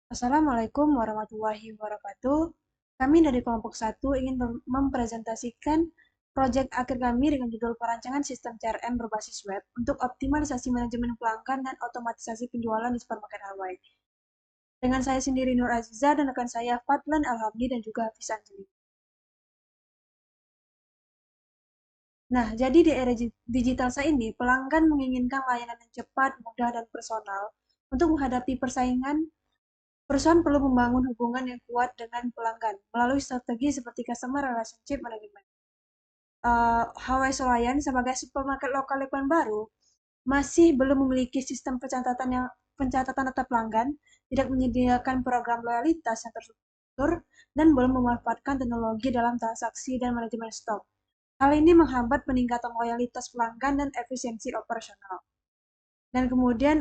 Assalamualaikum warahmatullahi wabarakatuh. Kami dari kelompok 1 ingin mempresentasikan proyek akhir kami dengan judul perancangan sistem CRM berbasis web untuk optimalisasi manajemen pelanggan dan otomatisasi penjualan di supermarket Hawaii. Dengan saya sendiri Nur Aziza dan rekan saya Fadlan Alhamdi dan juga Hafiz Anjeli. Nah, jadi di era digital saat ini, pelanggan menginginkan layanan yang cepat, mudah, dan personal untuk menghadapi persaingan. Perusahaan perlu membangun hubungan yang kuat dengan pelanggan melalui strategi seperti Customer Relationship Management. Hawaii Solayan sebagai supermarket lokal yang baru masih belum memiliki sistem pencatatan data pelanggan, tidak menyediakan program loyalitas yang terstruktur, dan belum memanfaatkan teknologi dalam transaksi dan manajemen stok. Hal ini menghambat peningkatan loyalitas pelanggan dan efisiensi operasional. Dan kemudian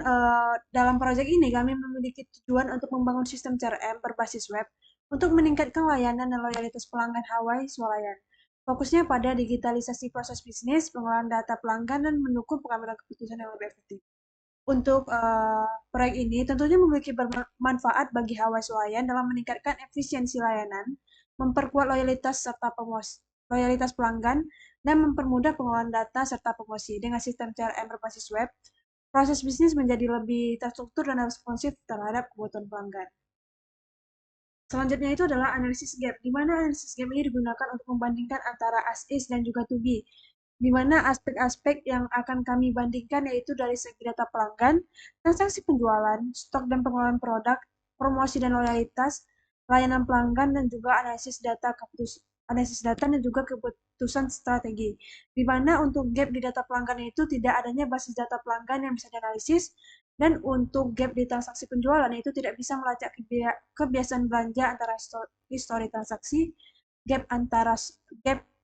dalam proyek ini kami memiliki tujuan untuk membangun sistem CRM berbasis web untuk meningkatkan layanan dan loyalitas pelanggan Hawaii Swalayan. Fokusnya pada digitalisasi proses bisnis, pengolahan data pelanggan, dan mendukung pengambilan keputusan yang lebih efektif. Untuk proyek ini tentunya memiliki bermanfaat bagi Hawaii Swalayan dalam meningkatkan efisiensi layanan, memperkuat loyalitas pelanggan, dan mempermudah pengolahan data serta promosi. Dengan sistem CRM berbasis web, proses bisnis menjadi lebih terstruktur dan responsif terhadap kebutuhan pelanggan. Selanjutnya itu adalah analisis gap, di mana analisis gap ini digunakan untuk membandingkan antara as-is dan juga to be, di mana aspek-aspek yang akan kami bandingkan yaitu dari segi data pelanggan, transaksi penjualan, stok dan pengelolaan produk, promosi dan loyalitas, layanan pelanggan, dan juga analisis data dan juga keputusan strategi. Di mana untuk gap di data pelanggan itu tidak adanya basis data pelanggan yang bisa dianalisis, dan untuk gap di transaksi penjualan itu tidak bisa melacak kebiasaan belanja antara histori transaksi, gap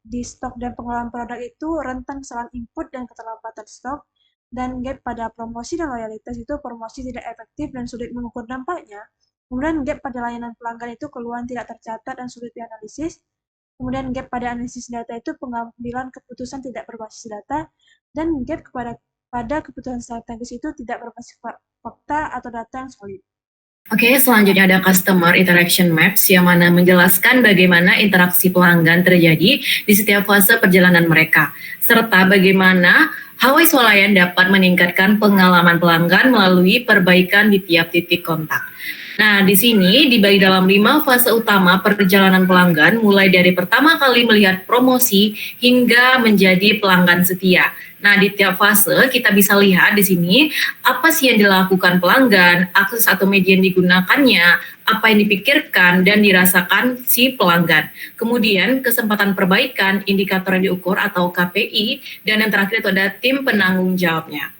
di stok dan pengelolaan produk itu rentan kesalahan input dan keterlambatan stok, dan gap pada promosi dan loyalitas itu promosi tidak efektif dan sulit mengukur dampaknya. Kemudian gap pada layanan pelanggan itu keluhan tidak tercatat dan sulit dianalisis. Kemudian gap pada analisis data itu pengambilan keputusan tidak berbasis data, dan gap pada keputusan strategis itu tidak berbasis fakta atau data yang solid. Oke, selanjutnya ada Customer Interaction Maps yang mana menjelaskan bagaimana interaksi pelanggan terjadi di setiap fase perjalanan mereka, serta bagaimana Hawaii Swalayan dapat meningkatkan pengalaman pelanggan melalui perbaikan di tiap titik kontak. Nah, di sini dibagi dalam 5 fase utama perjalanan pelanggan, mulai dari pertama kali melihat promosi hingga menjadi pelanggan setia. Nah, di tiap fase kita bisa lihat di sini apa sih yang dilakukan pelanggan, akses atau media yang digunakannya, apa yang dipikirkan dan dirasakan si pelanggan. Kemudian kesempatan perbaikan, indikator yang diukur atau KPI, dan yang terakhir itu ada tim penanggung jawabnya.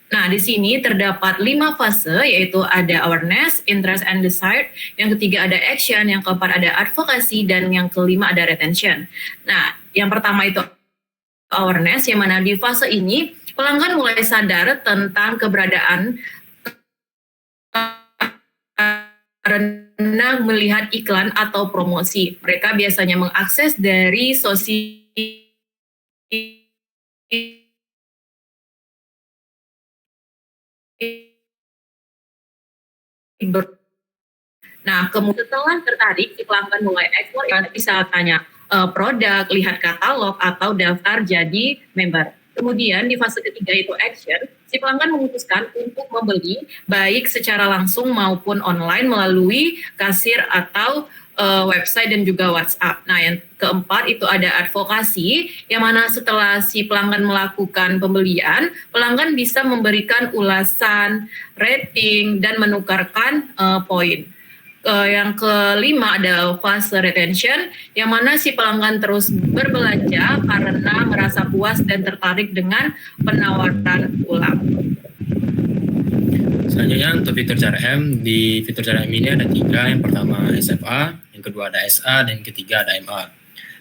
Nah, di sini terdapat 5 fase, yaitu ada awareness, interest, and desire. Yang ketiga ada action, yang keempat ada advocacy, dan yang kelima ada retention. Nah, yang pertama itu awareness, yang mana di fase ini pelanggan mulai sadar tentang keberadaan karena melihat iklan atau promosi. Mereka biasanya mengakses dari sosial. Nah, kemudian setelah tertarik, si pelanggan mulai eksplor, bisa tanya produk, lihat katalog, atau daftar jadi member. Kemudian di fase ketiga itu action, si pelanggan memutuskan untuk membeli baik secara langsung maupun online melalui kasir atau website dan juga WhatsApp. Nah, yang keempat itu ada advokasi, yang mana setelah si pelanggan melakukan pembelian, pelanggan bisa memberikan ulasan, rating, dan menukarkan poin. Yang kelima ada fase retention, yang mana si pelanggan terus berbelanja karena merasa puas dan tertarik dengan penawaran ulang. Selanjutnya untuk fitur CRM, di fitur CRM ini ada 3, yang pertama SFA, yang kedua ada SA, dan yang ketiga ada MA.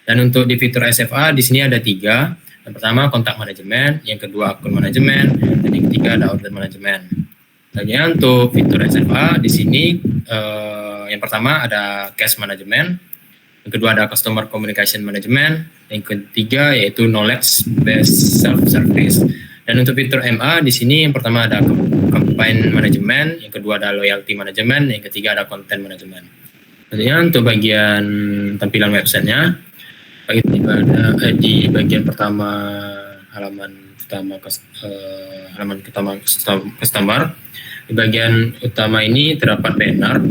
Dan untuk di fitur SFA di sini ada 3, yang pertama kontak manajemen, yang kedua akun manajemen, dan yang ketiga ada order manajemen. Selanjutnya untuk fitur SFA di sini yang pertama ada cash management, yang kedua ada customer communication management, yang ketiga yaitu knowledge based self service. Dan untuk fitur MA di sini yang pertama ada campaign management, yang kedua ada loyalty management, yang ketiga ada content management. Selanjutnya untuk bagian tampilan websitenya, di bagian pertama halaman utama customer, di bagian utama ini terdapat banner,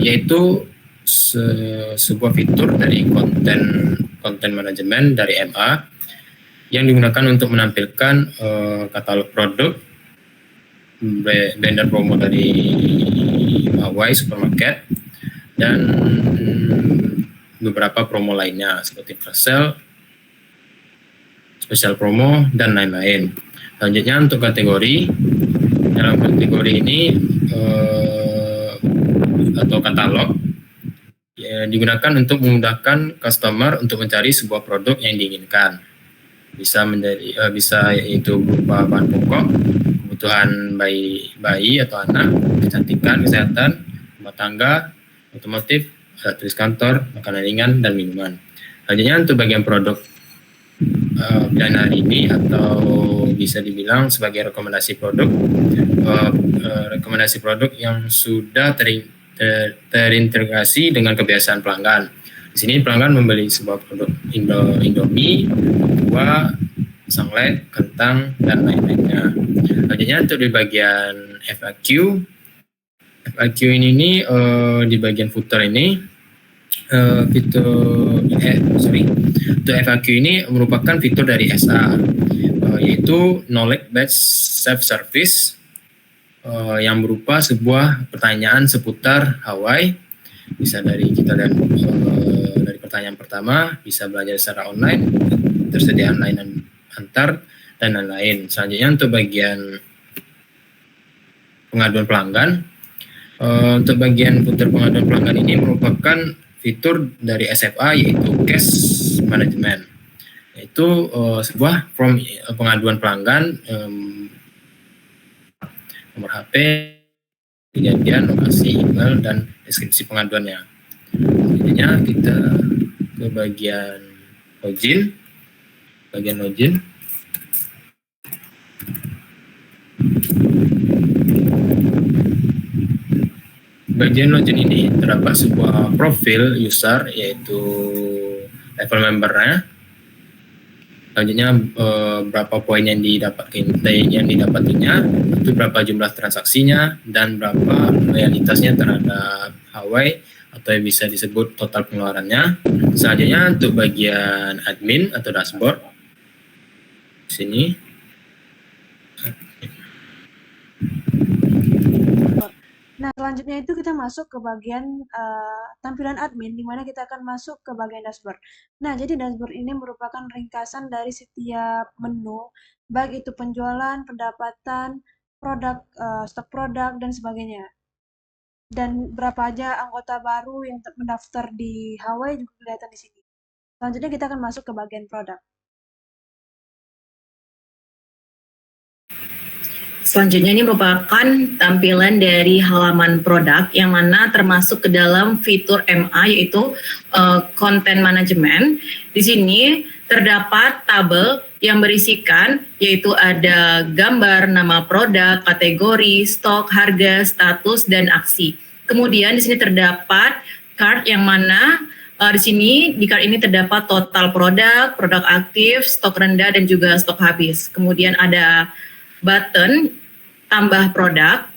yaitu sebuah fitur dari content management dari MA yang digunakan untuk menampilkan katalog produk, banner promo dari Hawaii Supermarket, dan beberapa promo lainnya seperti flash sale, special promo, dan lain-lain. Selanjutnya untuk kategori, dalam kategori ini atau katalog ya, digunakan untuk memudahkan customer untuk mencari sebuah produk yang diinginkan. Bisa yaitu berupa bahan pokok, kebutuhan bayi atau anak, kecantikan, kesehatan, rumah tangga, otomotif, tulis kantor, makanan ringan, dan minuman. Selanjutnya untuk bagian produk pilihan hari ini atau bisa dibilang sebagai rekomendasi produk yang sudah terintegrasi dengan kebiasaan pelanggan. Di sini pelanggan membeli sebuah produk Indomie, buah, sanglet, kentang, dan lain-lainnya. Selanjutnya untuk di bagian FAQ ini di bagian footer ini untuk FAQ ini merupakan fitur dari SA, yaitu Knowledge Based Self Service, yang berupa sebuah pertanyaan seputar Hawaii. Bisa dari kita lihat dari pertanyaan pertama, bisa belajar secara online, tersedia layanan antar, dan lain-lain. Selanjutnya untuk bagian pengaduan pelanggan, untuk bagian fitur pengaduan pelanggan ini merupakan fitur dari SFA, yaitu Case Management, yaitu sebuah form pengaduan pelanggan, nomor HP, kejadian, lokasi, email, dan deskripsi pengaduannya. Selanjutnya kita ke bagian login. Bagian login ini terdapat sebuah profil user, yaitu level membernya. Selanjutnya berapa poin yang didapatinya, itu berapa jumlah transaksinya, dan berapa loyalitasnya terhadap Hawaii, atau yang bisa disebut total pengeluarannya. Selanjutnya untuk bagian admin atau dashboard, sini. Nah, selanjutnya itu kita masuk ke bagian tampilan admin, di mana kita akan masuk ke bagian dashboard. Nah, jadi dashboard ini merupakan ringkasan dari setiap menu, baik itu penjualan, pendapatan, produk, stok produk, dan sebagainya. Dan berapa aja anggota baru yang mendaftar di Hawaii juga kelihatan di sini. Selanjutnya kita akan masuk ke bagian produk. Selanjutnya ini merupakan tampilan dari halaman produk yang mana termasuk ke dalam fitur MA, yaitu content management. Di sini terdapat tabel yang berisikan yaitu ada gambar, nama produk, kategori, stok, harga, status, dan aksi. Kemudian di sini terdapat card yang mana di sini di card ini terdapat total produk, produk aktif, stok rendah, dan juga stok habis. Kemudian ada button tambah produk.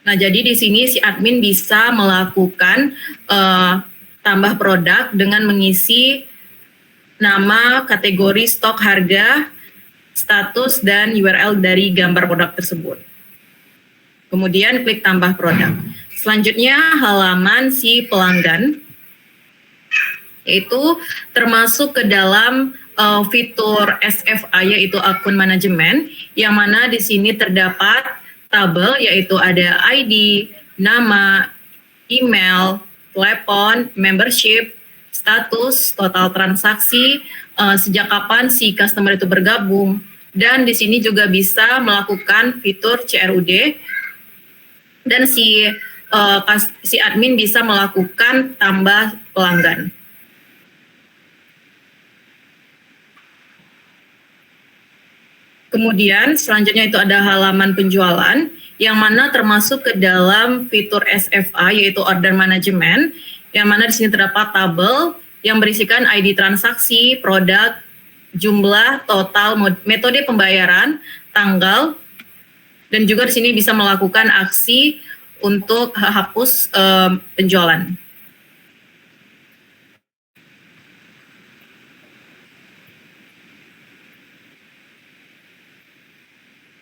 Nah, jadi di sini si admin bisa melakukan tambah produk dengan mengisi nama, kategori, stok, harga, status, dan URL dari gambar produk tersebut. Kemudian klik tambah produk. Selanjutnya halaman si pelanggan, yaitu termasuk ke dalam fitur SFA, yaitu akun manajemen, yang mana di sini terdapat tabel, yaitu ada ID, nama, email, telepon, membership, status, total transaksi, sejak kapan si customer itu bergabung, dan di sini juga bisa melakukan fitur CRUD, dan si admin bisa melakukan tambah pelanggan. Kemudian selanjutnya itu ada halaman penjualan yang mana termasuk ke dalam fitur SFA yaitu order management, yang mana di sini terdapat tabel yang berisikan ID transaksi, produk, jumlah, total, metode pembayaran, tanggal, dan juga di sini bisa melakukan aksi untuk hapus penjualan.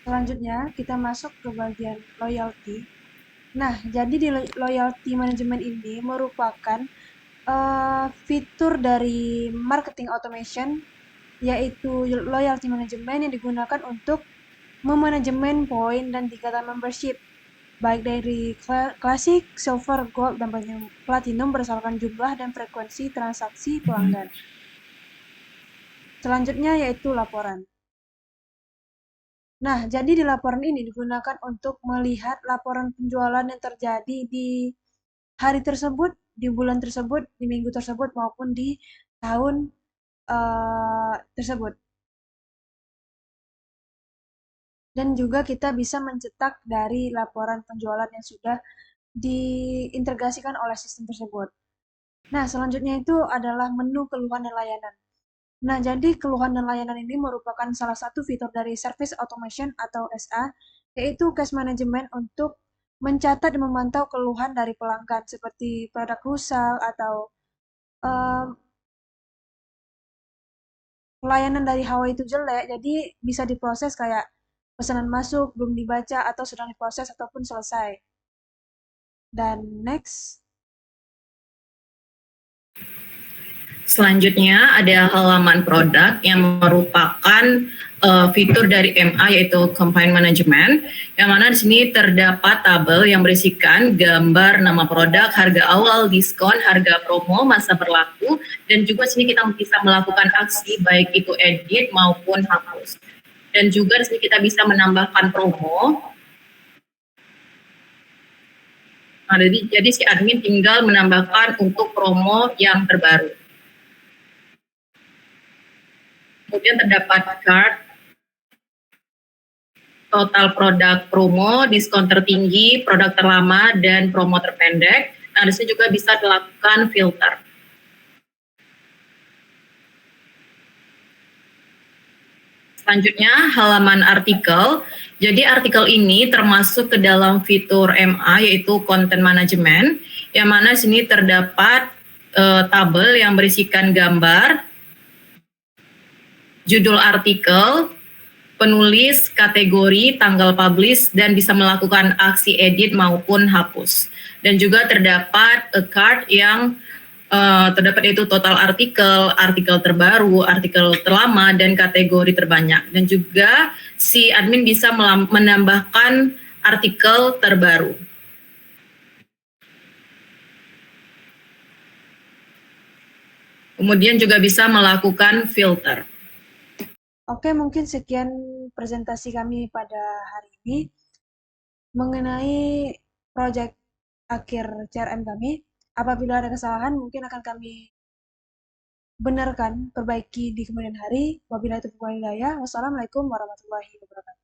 Selanjutnya, kita masuk ke bagian loyalty. Nah, jadi di loyalty management ini merupakan fitur dari marketing automation, yaitu loyalty management yang digunakan untuk memanajemen poin dan tingkatan membership, baik dari klasik, silver, gold, dan platinum berdasarkan jumlah dan frekuensi transaksi pelanggan. Selanjutnya yaitu laporan. Nah, jadi di laporan ini digunakan untuk melihat laporan penjualan yang terjadi di hari tersebut, di bulan tersebut, di minggu tersebut, maupun di tahun tersebut. Dan juga kita bisa mencetak dari laporan penjualan yang sudah diintegrasikan oleh sistem tersebut. Nah, selanjutnya itu adalah menu keluhan dan layanan. Nah, jadi keluhan dan layanan ini merupakan salah satu fitur dari Service Automation atau SA, yaitu case management untuk mencatat dan memantau keluhan dari pelanggan seperti produk rusak atau layanan dari Huawei itu jelek, jadi bisa diproses kayak pesanan masuk, belum dibaca, atau sedang diproses ataupun selesai. Dan next. Selanjutnya ada halaman produk yang merupakan fitur dari MA yaitu campaign management, yang mana di sini terdapat tabel yang berisikan gambar nama produk, harga awal, diskon, harga promo, masa berlaku, dan juga sini kita bisa melakukan aksi baik itu edit maupun hapus. Dan juga di sini kita bisa menambahkan promo. Nah, jadi si admin tinggal menambahkan untuk promo yang terbaru. Kemudian terdapat card, total produk promo, diskon tertinggi, produk terlama, dan promo terpendek. Nah, di sini juga bisa dilakukan filter. Selanjutnya, halaman artikel. Jadi artikel ini termasuk ke dalam fitur MA yaitu content management, yang mana di sini terdapat tabel yang berisikan gambar, judul artikel, penulis, kategori, tanggal publish, dan bisa melakukan aksi edit maupun hapus. Dan juga terdapat a card yang terdapat yaitu total artikel, artikel terbaru, artikel terlama, dan kategori terbanyak. Dan juga si admin bisa menambahkan artikel terbaru. Kemudian juga bisa melakukan filter. Oke, mungkin sekian presentasi kami pada hari ini mengenai proyek akhir CRM kami. Apabila ada kesalahan, mungkin akan kami benarkan, perbaiki di kemudian hari. Wabillahi taufiq wal hidayah. Wassalamualaikum warahmatullahi wabarakatuh.